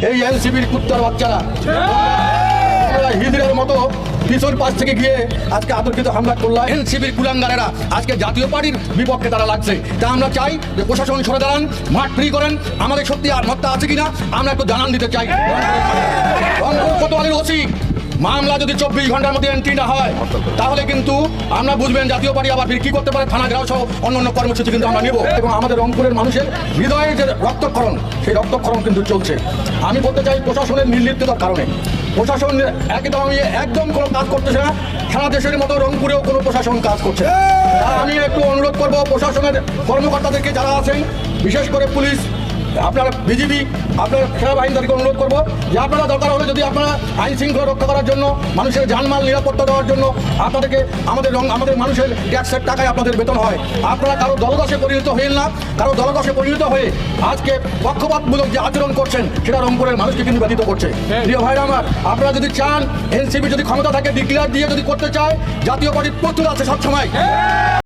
এই এনসিপির কুত্তার বাচ্চারা হিজড়ের মতো পিছন পাশ থেকে গিয়ে আজকে আতর্কিত হামলা করলো এনসিপির কুলাঙ্গারেরা আজকে জাতীয় পার্টির বিপক্ষে তারা লাগছে। তা আমরা চাই যে প্রশাসন সরে দাঁড়ান, মাঠ ফ্রি করেন। আমাদের সত্যি আর মতটা আছে কিনা আমরা একটু জানান দিতে চাই। রংপুর কোতোয়ালির ওসি মামলা যদি 24 ঘন্টার মধ্যে এন্ট্রি না হয় তাহলে কিন্তু আমরা বুঝবেন জাতীয় পার্টি আবার কি করতে পারে। থানা ঘেরাও সহ অন্যান্য কর্মসূচি কিন্তু আমরা নেব এবং আমাদের রংপুরের মানুষের হৃদয়ে যে রক্তক্ষরণ সেই রক্তক্ষরণ কিন্তু চলছে। আমি বলতে চাই প্রশাসনের নির্লিপ্ততার কারণে প্রশাসন একদম কোনো কাজ করতেছে না। সারা দেশের মতো রংপুরেও কোনো প্রশাসন কাজ করছে না। আমি একটু অনুরোধ করব প্রশাসনের কর্মকর্তাদেরকে যারা আছেন, বিশেষ করে পুলিশ, আপনারা বিজিবি, আপনার সেনাবাহিনীদেরকে অনুরোধ করবো যে আপনারা দরকার হলে যদি আপনারা আইন শৃঙ্খলা রক্ষা করার জন্য, মানুষের জানমাল নিরাপত্তা দেওয়ার জন্য আপনাদেরকে আমাদের মানুষের ট্যাক্সের টাকায় আপনাদের বেতন হয়, আপনারা কারো দলদাসে পরিণত হয়েন না। কারো দলদাসে পরিণত হয়ে আজকে পক্ষপাতমূলক যে আচরণ করছেন সেটা রংপুরের মানুষকে কিন্তু ব্যতীত করছে। প্রিয় ভাইরা আমার, আপনারা যদি চান এনসিপি যদি ক্ষমতা থাকে ডিক্লেয়ার দিয়ে যদি করতে চায়, জাতীয় পার্টির প্রস্তুত আছে সবসময়।